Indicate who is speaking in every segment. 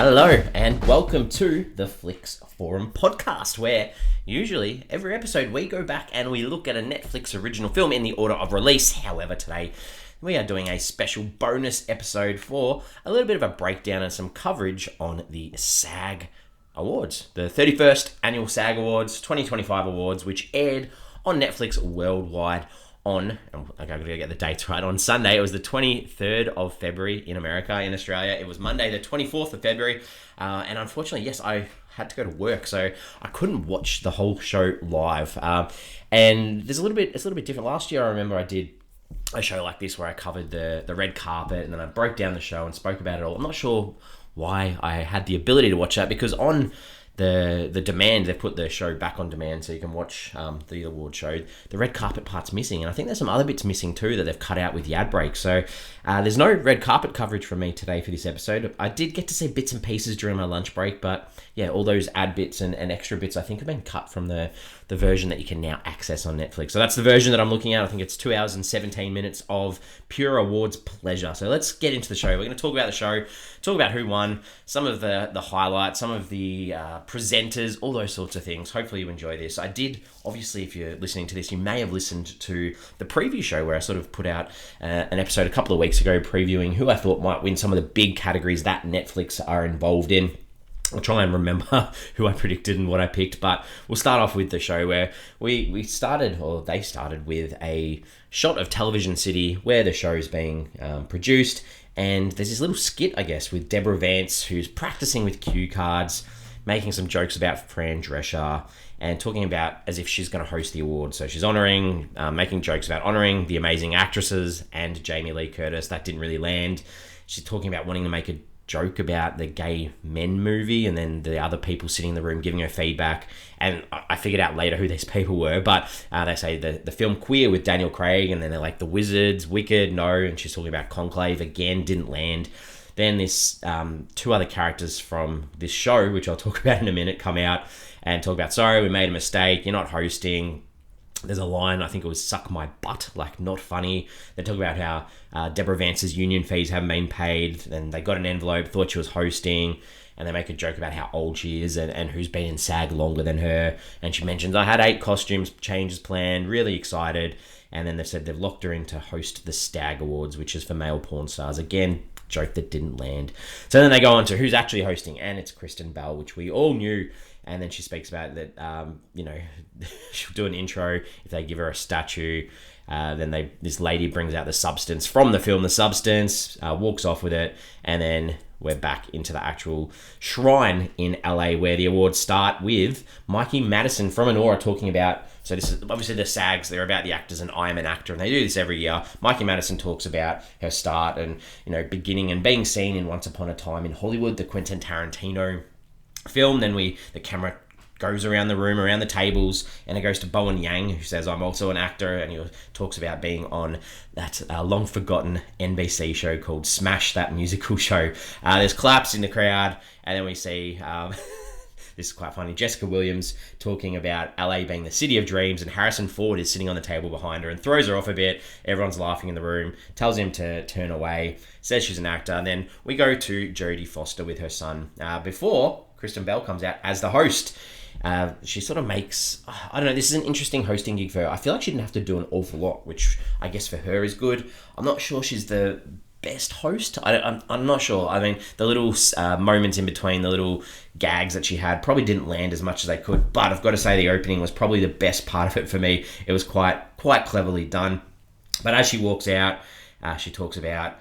Speaker 1: Hello and welcome to the Flix Forum podcast, where usually every episode we go back and we look at a Netflix original film in the order of release. However, today we are doing a special bonus episode for a little bit of a breakdown and some coverage on the SAG Awards, the 31st Annual SAG Awards, 2025 Awards, which aired on Netflix worldwide on, I've got to get the dates right, on Sunday. It was the 23rd of February in America. In Australia, it was Monday the 24th of February. And unfortunately, yes, I had to go to work, so I couldn't watch the whole show live. And it's a little bit different. Last year, I remember I did a show like this where I covered the red carpet and then I broke down the show and spoke about it all. I'm not sure why I had the ability to watch that, because on the demand, they put the show back on demand so you can watch the award show. The red carpet part's missing, and I think there's some other bits missing too that they've cut out with the ad break. So there's no red carpet coverage from me today for this episode. I did get to see bits and pieces during my lunch break, but yeah, all those ad bits and extra bits I think have been cut from the version that you can now access on Netflix. So that's the version that I'm looking at. I think it's 2 hours and 17 minutes of pure awards pleasure. So let's get into the show. We're going to talk about the show, talk about who won, some of the highlights, some of the presenters, all those sorts of things. Hopefully you enjoy this. I did, obviously, if you're listening to this, you may have listened to the preview show where I sort of put out an episode a couple of weeks ago previewing who I thought might win some of the big categories that Netflix are involved in. I'll try and remember who I predicted and what I picked, but we'll start off with the show where they started with a shot of Television City where the show is being produced, and there's this little skit, I guess, with Deborah Vance, who's practicing with cue cards, making some jokes about Fran Drescher, and talking about as if she's going to host the awards. So she's making jokes about honouring the amazing actresses and Jamie Lee Curtis. That didn't really land. She's talking about wanting to make a joke about the Gay Men movie, and then the other people sitting in the room giving her feedback. And I figured out later who these people were, but they say the film Queer with Daniel Craig, and then they're like The Wizards, Wicked, no, and she's talking about Conclave, again, didn't land. Then this two other characters from this show, which I'll talk about in a minute, come out and talk about, sorry, we made a mistake, you're not hosting. There's a line, I think it was suck my butt, like not funny. They talk about how Deborah Vance's union fees haven't been paid, and they got an envelope, thought she was hosting, and they make a joke about how old she is and who's been in SAG longer than her. And she mentions, I had 8 costumes changes planned, really excited. And then they've said they've locked her in to host the SAG Awards, which is for male porn stars. Again, joke that didn't land. So then they go on to who's actually hosting, and it's Kristen Bell, which we all knew. And then she speaks about that, she'll do an intro if they give her a statue. Then this lady brings out the substance from the film, The Substance, walks off with it, and then we're back into the actual shrine in LA where the awards start with Mikey Madison from Anora talking about, so this is obviously the SAGs, they're about the actors and I am an actor, and they do this every year. Mikey Madison talks about her start and, beginning and being seen in Once Upon a Time in Hollywood, the Quentin Tarantino film. Then the camera goes around the room, around the tables, and it goes to Bowen Yang, who says, I'm also an actor, and he talks about being on that long-forgotten NBC show called Smash, that musical show. There's claps in the crowd, and then we see, this is quite funny, Jessica Williams talking about LA being the city of dreams, and Harrison Ford is sitting on the table behind her and throws her off a bit. Everyone's laughing in the room, tells him to turn away, says she's an actor, and then we go to Jodie Foster with her son before Kristen Bell comes out as the host. She sort of makes, I don't know, this is an interesting hosting gig for her. I feel like she didn't have to do an awful lot, which I guess for her is good. I'm not sure she's the best host. I'm not sure. I mean, the little moments in between, the little gags that she had probably didn't land as much as they could, but I've got to say the opening was probably the best part of it for me. It was quite cleverly done. But as she walks out, she talks about,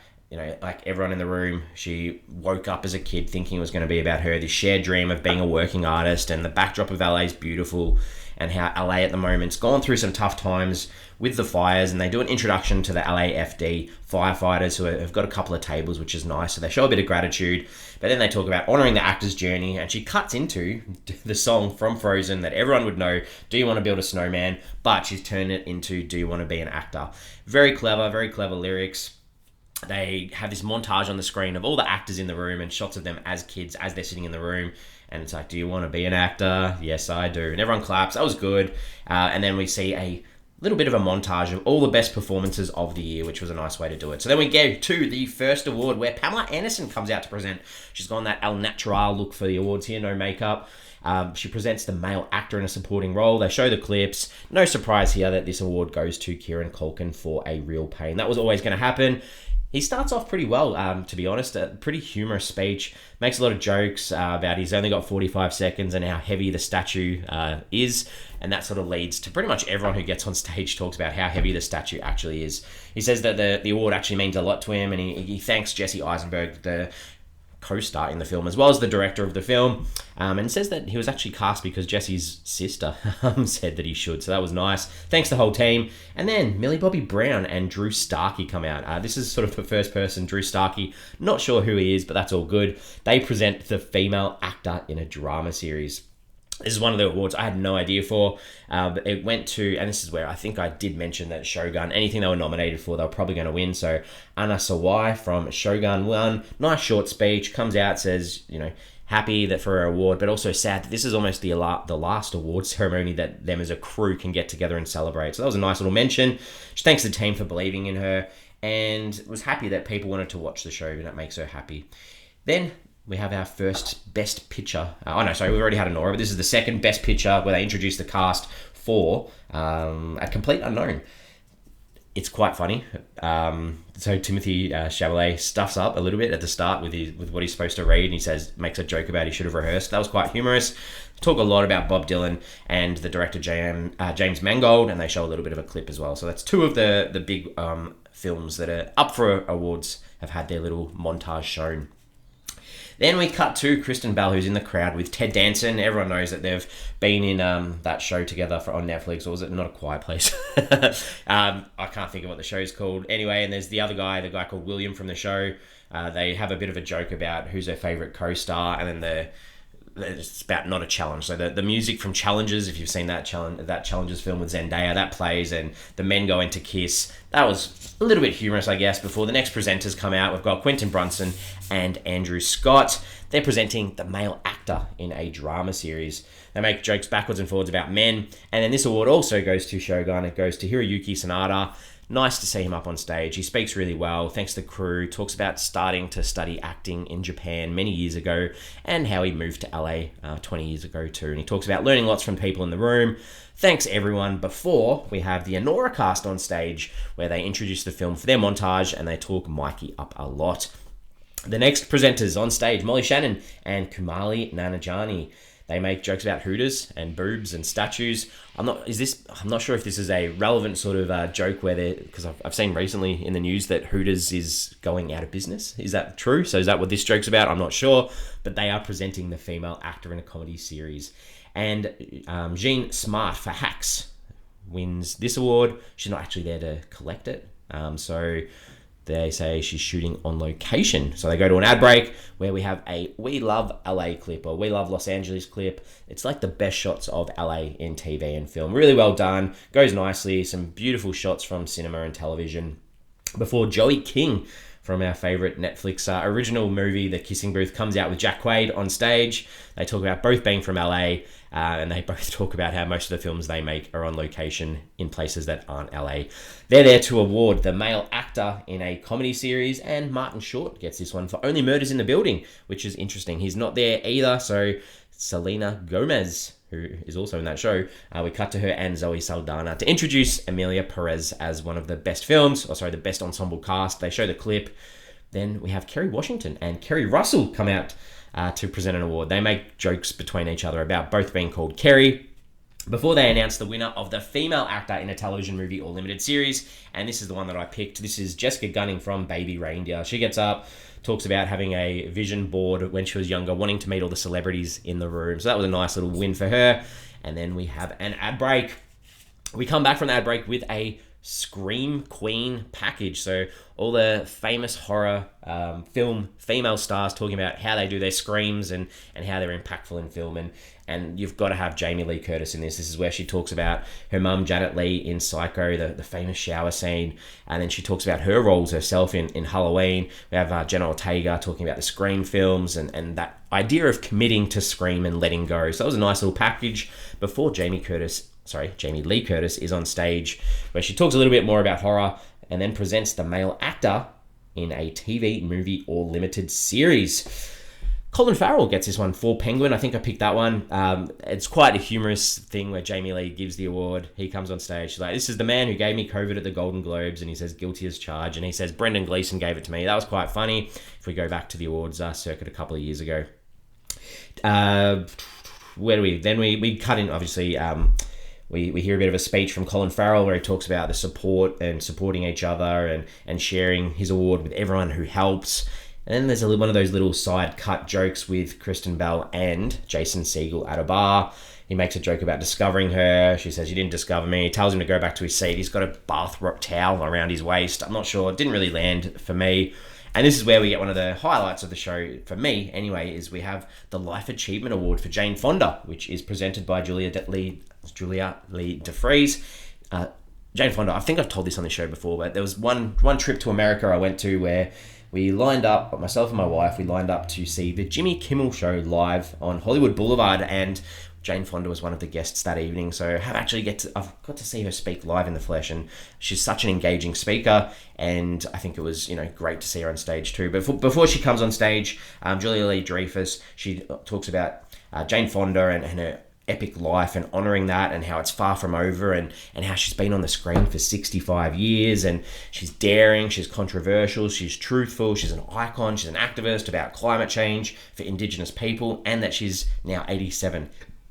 Speaker 1: like everyone in the room, she woke up as a kid thinking it was going to be about her, this shared dream of being a working artist, and the backdrop of LA is beautiful, and how LA at the moment's gone through some tough times with the fires, and they do an introduction to the LAFD firefighters who have got a couple of tables, which is nice, so they show a bit of gratitude, but then they talk about honouring the actor's journey, and she cuts into the song from Frozen that everyone would know, Do You Want to Build a Snowman, but she's turned it into Do You Want to Be an Actor. Very clever lyrics. They have this montage on the screen of all the actors in the room and shots of them as kids as they're sitting in the room. And it's like, do you want to be an actor? Yes, I do. And everyone claps. That was good. And then we see a little bit of a montage of all the best performances of the year, which was a nice way to do it. So then we go to the first award where Pamela Anderson comes out to present. She's gone that al natural look for the awards here, no makeup. She presents the male actor in a supporting role. They show the clips. No surprise here that this award goes to Kieran Culkin for A Real Pain. That was always going to happen. He starts off pretty well, to be honest. A pretty humorous speech. Makes a lot of jokes about he's only got 45 seconds and how heavy the statue is. And that sort of leads to pretty much everyone who gets on stage talks about how heavy the statue actually is. He says that the award actually means a lot to him, and he thanks Jesse Eisenberg, the co-star in the film, as well as the director of the film, and says that he was actually cast because Jesse's sister said that he should, so that was nice. Thanks to the whole team. And then Millie Bobby Brown and Drew Starkey come out. This is sort of the first person, Drew Starkey, not sure who he is, but that's all good. They present the female actor in a drama series. This is one of the awards I had no idea for. But it went to, and this is where I think I did mention that Shogun, anything they were nominated for, they were probably going to win. So Anna Sawai from Shogun won. Nice short speech, comes out, says, happy that for her award, but also sad that this is almost the last award ceremony that them as a crew can get together and celebrate. So that was a nice little mention. She thanks the team for believing in her and was happy that people wanted to watch the show, and that makes her happy. Then we have our first Best Picture. We've already had Anora, but this is the second Best Picture where they introduced the cast for A Complete Unknown. It's quite funny. So Timothy Chalamet stuffs up a little bit at the start with what he's supposed to read, and he makes a joke about he should have rehearsed. That was quite humorous. Talk a lot about Bob Dylan and the director James Mangold, and they show a little bit of a clip as well. So that's two of the big films that are up for awards have had their little montage shown. Then we cut to Kristen Bell, who's in the crowd with Ted Danson. Everyone knows that they've been in that show together on Netflix, or was it Not a Quiet Place? I can't think of what the show's called. Anyway, and there's the other guy, the guy called William from the show. They have a bit of a joke about who's their favourite co-star, and then it's about Not a Challenge. So the music from Challenges, if you've seen that Challenges film with Zendaya, that plays, and the men go into Kiss. That was a little bit humorous, I guess. Before the next presenters come out, we've got Quentin Brunson and Andrew Scott. They're presenting the male actor in a drama series. They make jokes backwards and forwards about men. And then this award also goes to Shogun. It goes to Hiroyuki Sanada. Nice to see him up on stage. He speaks really well, thanks to the crew, talks about starting to study acting in Japan many years ago and how he moved to LA 20 years ago too. And he talks about learning lots from people in the room. Thanks everyone. Before we have the Anora cast on stage where they introduce the film for their montage and they talk Mikey up a lot. The next presenters on stage, Molly Shannon and Kumali Nanajani. They make jokes about Hooters and boobs and statues. I'm not sure if this is a relevant sort of joke because I've seen recently in the news that Hooters is going out of business. Is that true? So is that what this joke's about? I'm not sure, but they are presenting the female actor in a comedy series. And Jean Smart for Hacks wins this award. She's not actually there to collect it. So they say she's shooting on location. So they go to an ad break where we have a We Love LA clip or We Love Los Angeles clip. It's like the best shots of LA in TV and film. Really well done. Goes nicely. Some beautiful shots from cinema and television. Before Joey King from our favourite Netflix original movie, The Kissing Booth, comes out with Jack Quaid on stage. They talk about both being from LA, and they both talk about how most of the films they make are on location in places that aren't LA. They're there to award the male actor in a comedy series, and Martin Short gets this one for Only Murders in the Building, which is interesting. He's not there either, so Selena Gomez, who is also in that show, we cut to her and Zoe Saldana to introduce Emilia Perez as one of the best the best ensemble cast. They show the clip. Then we have Kerry Washington and Kerry Russell come out to present an award. They make jokes between each other about both being called Kerry before they announce the winner of the female actor in a television movie or limited series. And this is the one that I picked. This is Jessica Gunning from Baby Reindeer. She gets up, talks about having a vision board when she was younger, wanting to meet all the celebrities in the room. So that was a nice little win for her. And then we have an ad break. We come back from the ad break with a Scream Queen package. So all the famous horror film female stars talking about how they do their screams and how they're impactful in film. And you've got to have Jamie Lee Curtis in this. This is where she talks about her mum, Janet Leigh, in Psycho, the famous shower scene. And then she talks about her roles herself in Halloween. We have Jenna Ortega talking about the Scream films and that idea of committing to Scream and letting go. So that was a nice little package before Jamie Curtis Jamie Lee Curtis is on stage, where she talks a little bit more about horror and then presents the male actor in a TV, movie, or limited series. Colin Farrell gets this one for Penguin. I think I picked that one. It's quite a humorous thing where Jamie Lee gives the award. He comes on stage. She's like, this is the man who gave me COVID at the Golden Globes. And he says, guilty as charged. And he says, Brendan Gleeson gave it to me. That was quite funny. If we go back to the awards circuit a couple of years ago. Where do we? Then we cut in, obviously, we hear a bit of a speech from Colin Farrell where he talks about the support and supporting each other and sharing his award with everyone who helps. And then there's one of those little side cut jokes with Kristen Bell and Jason Segel at a bar. He makes a joke about discovering her. She says, you didn't discover me. He tells him to go back to his seat. He's got a bath towel around his waist. I'm not sure. It didn't really land for me. And this is where we get one of the highlights of the show, for me anyway, is we have the Life Achievement Award for Jane Fonda, which is presented by Julia Lee DeFries. Jane Fonda, I think I've told this on the show before, but there was one trip to America I went to where we lined up, myself and my wife, we lined up to see the Jimmy Kimmel Show live on Hollywood Boulevard, and Jane Fonda was one of the guests that evening. So I've got to see her speak live in the flesh, and she's such an engaging speaker, and I think it was great to see her on stage too. But before she comes on stage, Julia Lee-Dreyfus, she talks about Jane Fonda and her epic life and honouring that, and how it's far from over, and how she's been on the screen for 65 years, and she's daring, she's controversial, she's truthful, she's an icon, she's an activist about climate change for Indigenous people, and that she's now 87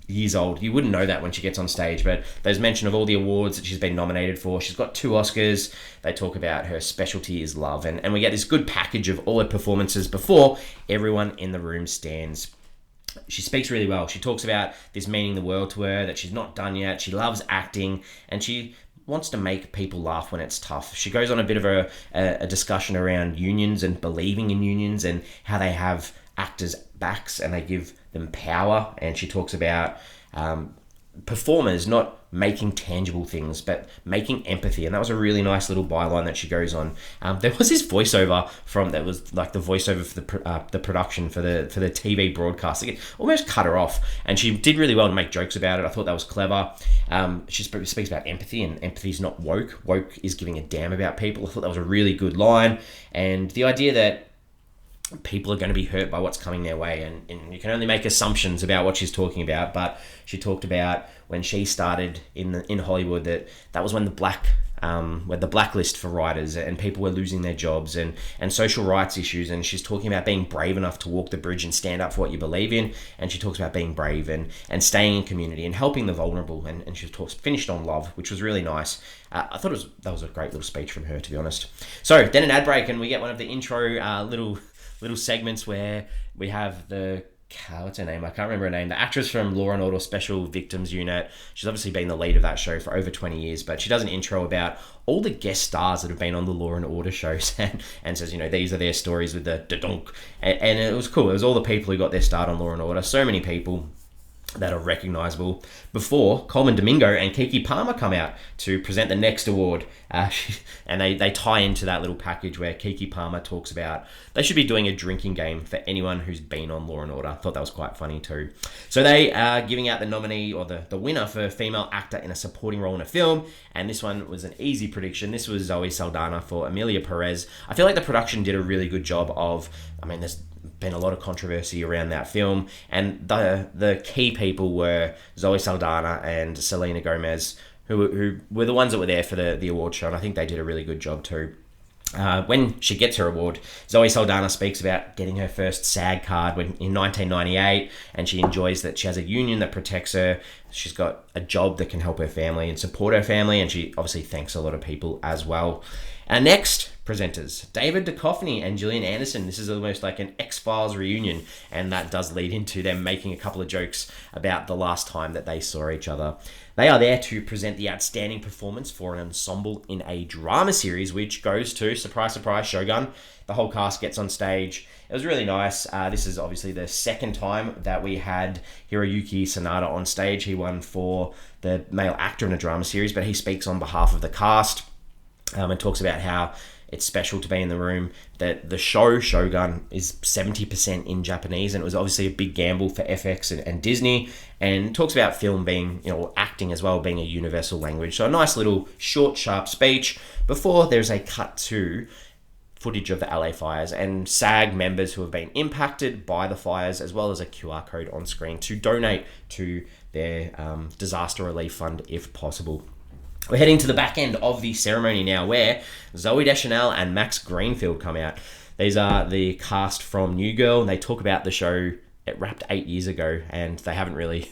Speaker 1: years old. You wouldn't know that when she gets on stage, but there's mention of all the awards that she's been nominated for. She's got 2 Oscars. They talk about her specialty is love, and we get this good package of all her performances before everyone in the room stands. She speaks really well. She talks about this meaning the world to her, that she's not done yet. She loves acting, and she wants to make people laugh when it's tough. She goes on a bit of a discussion around unions and believing in unions and how they have actors' backs and they give them power. And she talks about performers not making tangible things, but making empathy. And that was a really nice little byline that she goes on. There was this voiceover that was like the voiceover for the production for the TV broadcast. It almost cut her off, and she did really well to make jokes about it. I thought that was clever. She speaks about empathy, and empathy's not woke. Woke is giving a damn about people. I thought that was a really good line, and the idea that people are going to be hurt by what's coming their way, and you can only make assumptions about what she's talking about. But she talked about when she started in Hollywood, that was when the blacklist for writers and people were losing their jobs and social rights issues, and she's talking about being brave enough to walk the bridge and stand up for what you believe in. And she talks about being brave and staying in community and helping the vulnerable, and she finished on love, which was really nice. I thought that was a great little speech from her, to be honest. So then an ad break, and we get one of the intro little segments where we have what's her name? I can't remember her name. The actress from Law and Order Special Victims Unit. She's obviously been the lead of that show for over 20 years, but she does an intro about all the guest stars that have been on the Law and Order shows and says, these are their stories with the donk. And it was cool. It was all the people who got their start on Law and Order. So many people that are recognisable before Coleman Domingo and Keke Palmer come out to present the next award. And they tie into that little package where Keke Palmer talks about they should be doing a drinking game for anyone who's been on Law and Order. I thought that was quite funny too. So they are giving out the nominee or the winner for female actor in a supporting role in a film. And this one was an easy prediction. This was Zoe Saldana for Emilia Perez. I feel like the production did a really good job of, there's been a lot of controversy around that film, and the key people were Zoe Saldana and Selena Gomez, who were the ones that were there for the award show, and I think they did a really good job too. When she gets her award, Zoe Saldana speaks about getting her first SAG card in 1998, and she enjoys that she has a union that protects her. She's got a job that can help her family and support her family, and she obviously thanks a lot of people as well. Our next presenters, David Duchovny and Gillian Anderson. This is almost like an X-Files reunion, and that does lead into them making a couple of jokes about the last time that they saw each other. They are there to present the outstanding performance for an ensemble in a drama series, which goes to, surprise, surprise, Shogun. The whole cast gets on stage. It was really nice. This is obviously the second time that we had Hiroyuki Sanada on stage. He won for the male actor in a drama series, but he speaks on behalf of the cast and talks about how It's special to be in the room. That the show Shogun is 70% in Japanese, and it was obviously a big gamble for FX and Disney. And talks about film being, acting as well being a universal language. So a nice little short, sharp speech before there's a cut to footage of the LA fires and SAG members who have been impacted by the fires, as well as a QR code on screen to donate to their disaster relief fund if possible. We're heading to the back end of the ceremony now, where Zooey Deschanel and Max Greenfield come out. These are the cast from New Girl, and they talk about the show. It wrapped 8 years ago, and they haven't really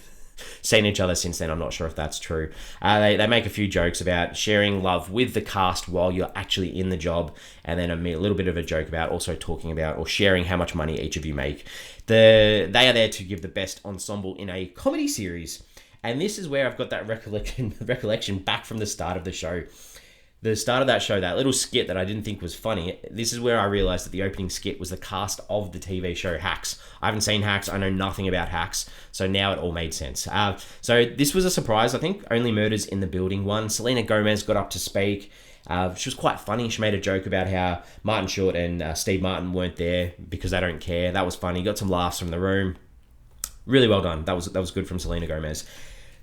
Speaker 1: seen each other since then. I'm not sure if that's true. They make a few jokes about sharing love with the cast while you're actually in the job, and then a little bit of a joke about also talking about or sharing how much money each of you make. They are there to give the best ensemble in a comedy series. And this is where I've got that recollection back from the start of the show. The start of that show, that little skit that I didn't think was funny, this is where I realised that the opening skit was the cast of the TV show Hacks. I haven't seen Hacks, I know nothing about Hacks, so now it all made sense. So this was a surprise. I think Only Murders in the Building won. Selena Gomez got up to speak. She was quite funny. She made a joke about how Martin Short and Steve Martin weren't there because they don't care. That was funny. Got some laughs from the room. Really well done. That was good from Selena Gomez.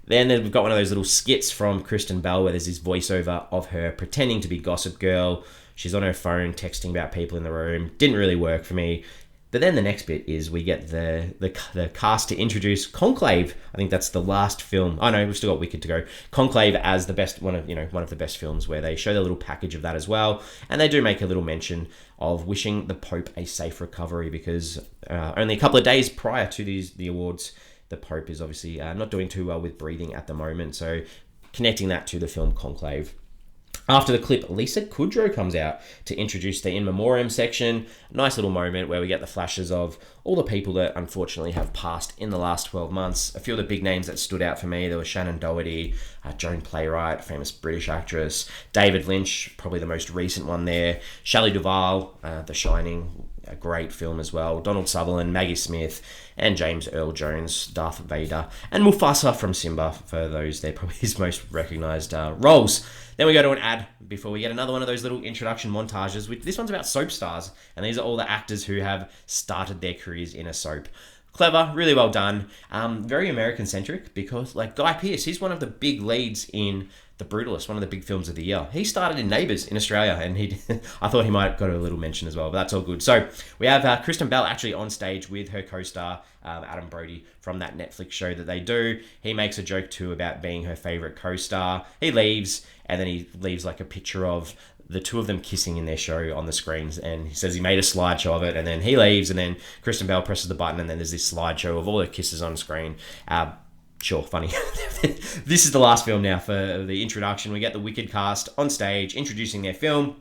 Speaker 1: Then we've got one of those little skits from Kristen Bell where there's this voiceover of her pretending to be Gossip Girl. She's on her phone texting about people in the room. Didn't really work for me. But then the next bit is we get the cast to introduce Conclave. I think that's the last film. Oh no, we've still got Wicked to go. Conclave as the best one of the best films, where they show the little package of that as well, and they do make a little mention of wishing the Pope a safe recovery, because only a couple of days prior to the awards, the Pope is obviously not doing too well with breathing at the moment. So connecting that to the film Conclave. After the clip, Lisa Kudrow comes out to introduce the In Memoriam section. Nice little moment where we get the flashes of all the people that unfortunately have passed in the last 12 months. A few of the big names that stood out for me, there was Shannon Doherty, Joan Playwright, famous British actress, David Lynch, probably the most recent one there, Shelley Duvall, The Shining, a great film as well, Donald Sutherland, Maggie Smith, and James Earl Jones, Darth Vader, and Mufasa from Simba. For those, they're probably his most recognised roles. Then we go to an ad before we get another one of those little introduction montages. This one's about soap stars, and these are all the actors who have started their careers in a soap. Clever, really well done. Very American-centric, because Guy Pearce, he's one of the big leads in The Brutalist, one of the big films of the year. He started in Neighbours in Australia, and I thought he might have got a little mention as well, but that's all good. So we have Kristen Bell actually on stage with her co-star, Adam Brody, from that Netflix show that they do. He makes a joke too about being her favourite co-star. He leaves, and then he leaves a picture of the two of them kissing in their show on the screens, and he says he made a slideshow of it, and then he leaves, and then Kristen Bell presses the button, and then there's this slideshow of all the kisses on screen. Sure, funny. This is the last film now for the introduction. We get the Wicked cast on stage introducing their film,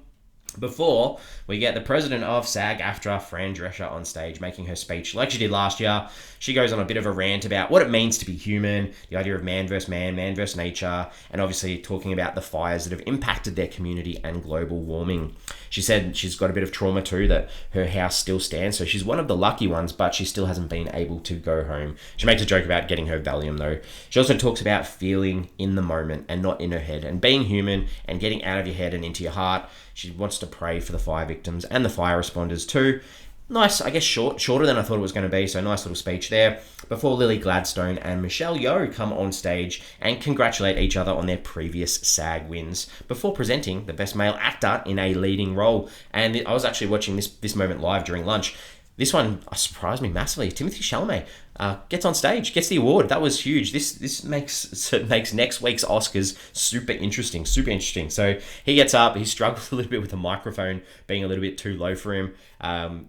Speaker 1: before we get the president of SAG-AFTRA, Fran Drescher, on stage making her speech like she did last year. She goes on a bit of a rant about what it means to be human, the idea of man versus man, man versus nature, and obviously talking about the fires that have impacted their community and global warming. She said she's got a bit of trauma too, that her house still stands, so she's one of the lucky ones, but she still hasn't been able to go home. She makes a joke about getting her Valium though. She also talks about feeling in the moment and not in her head, and being human and getting out of your head and into your heart. She wants to pray for the fire victims and the fire responders too. Nice, I guess shorter than I thought it was going to be, so nice little speech there. Before Lily Gladstone and Michelle Yeoh come on stage and congratulate each other on their previous SAG wins, before presenting the Best Male Actor in a Leading Role. And I was actually watching this moment live during lunch. This one surprised me massively. Timothée Chalamet gets on stage, gets the award. That was huge. This makes next week's Oscars super interesting. So he gets up. He struggles a little bit with the microphone being a little bit too low for him.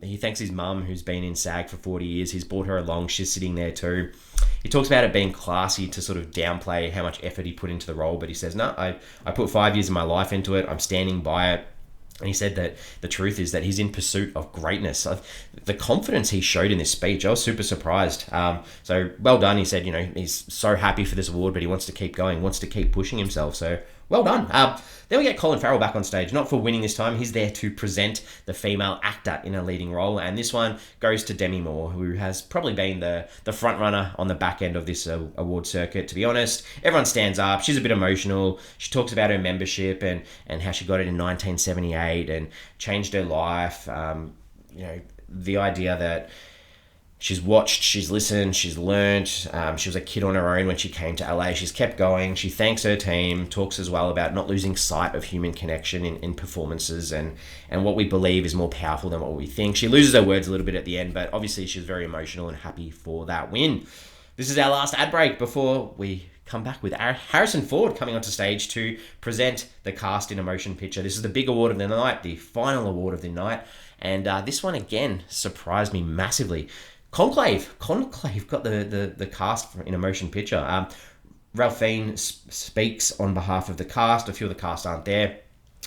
Speaker 1: He thanks his mum, who's been in SAG for 40 years. He's brought her along. She's sitting there too. He talks about it being classy to sort of downplay how much effort he put into the role, but he says, no, I put 5 years of my life into it. I'm standing by it. And he said that the truth is that he's in pursuit of greatness. The confidence he showed in this speech, I was super surprised. So well done. He said, he's so happy for this award, but he wants to keep going, wants to keep pushing himself. So well done. Then we get Colin Farrell back on stage, not for winning this time. He's there to present the female actor in a leading role, and this one goes to Demi Moore, who has probably been the front runner on the back end of this award circuit, to be honest. Everyone stands up. She's a bit emotional. She talks about her membership and how she got it in 1978 and changed her life. The idea that she's watched, she's listened, she's learned. She was a kid on her own when she came to LA. She's kept going. She thanks her team, talks as well about not losing sight of human connection in performances and what we believe is more powerful than what we think. She loses her words a little bit at the end, but obviously she's very emotional and happy for that win. This is our last ad break before we come back with Harrison Ford coming onto stage to present the cast in a motion picture. This is the big award of the night, the final award of the night. And this one, again, surprised me massively. Conclave got the cast in a motion picture. Ralph Fiennes speaks on behalf of the cast. A few of the cast aren't there.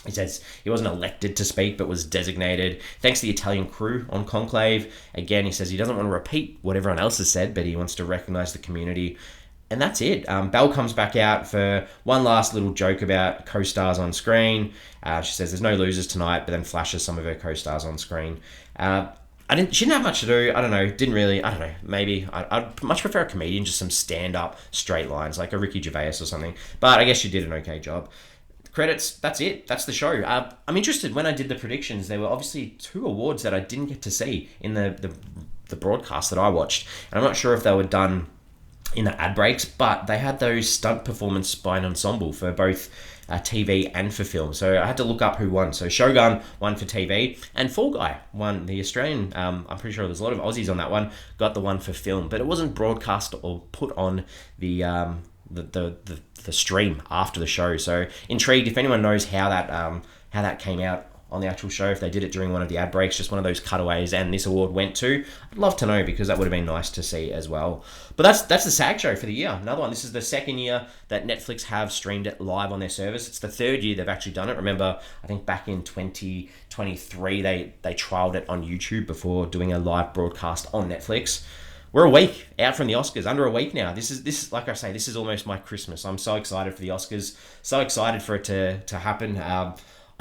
Speaker 1: He says he wasn't elected to speak, but was designated. Thanks to the Italian crew on Conclave. Again, he says he doesn't want to repeat what everyone else has said, but he wants to recognise the community. And that's it. Belle comes back out for one last little joke about co-stars on screen. She says there's no losers tonight, but then flashes some of her co-stars on screen. She didn't have much to do. I don't know. Maybe I'd much prefer a comedian, just some stand-up straight lines, like a Ricky Gervais or something. But I guess she did an okay job. Credits, that's it. That's the show. I'm interested, when I did the predictions, there were obviously 2 awards that I didn't get to see in the broadcast that I watched. And I'm not sure if they were done in the ad breaks, but they had those stunt performance by an ensemble for both TV and for film. So I had to look up who won. So Shogun won for TV, and Fall Guy won the Australian. I'm pretty sure there's a lot of Aussies on that one. Got the one for film, but it wasn't broadcast or put on the stream after the show. So intrigued if anyone knows how that came out on the actual show, if they did it during one of the ad breaks, just one of those cutaways, and this award went to. I'd love to know, because that would have been nice to see as well. But that's the SAG show for the year. Another one. This is the second year that Netflix have streamed it live on their service. It's the third year they've actually done it. Remember, I think back in 2023 they trialed it on YouTube before doing a live broadcast on Netflix. We're a week out from the Oscars, under a week now. This is like I say, this is almost my Christmas. I'm so excited for the Oscars, so excited for it to happen.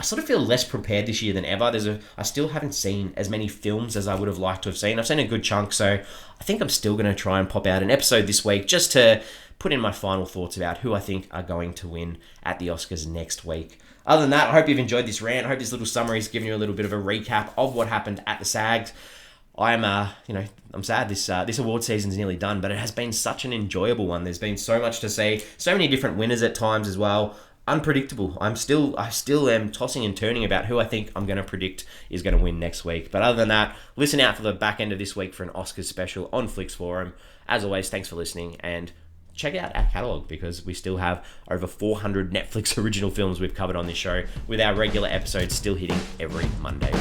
Speaker 1: I sort of feel less prepared this year than ever. I still haven't seen as many films as I would have liked to have seen. I've seen a good chunk, so I think I'm still going to try and pop out an episode this week just to put in my final thoughts about who I think are going to win at the Oscars next week. Other than that, I hope you've enjoyed this rant. I hope this little summary has given you a little bit of a recap of what happened at the SAGs. I'm sad this award season's nearly done, but it has been such an enjoyable one. There's been so much to see, so many different winners at times as well. Unpredictable. I still am tossing and turning about who I think I'm going to predict is going to win next week. But other than that, listen out for the back end of this week for an Oscars special on Flix Forum. As always, thanks for listening, and check out our catalogue, because we still have over 400 Netflix original films we've covered on this show, with our regular episodes still hitting every Monday.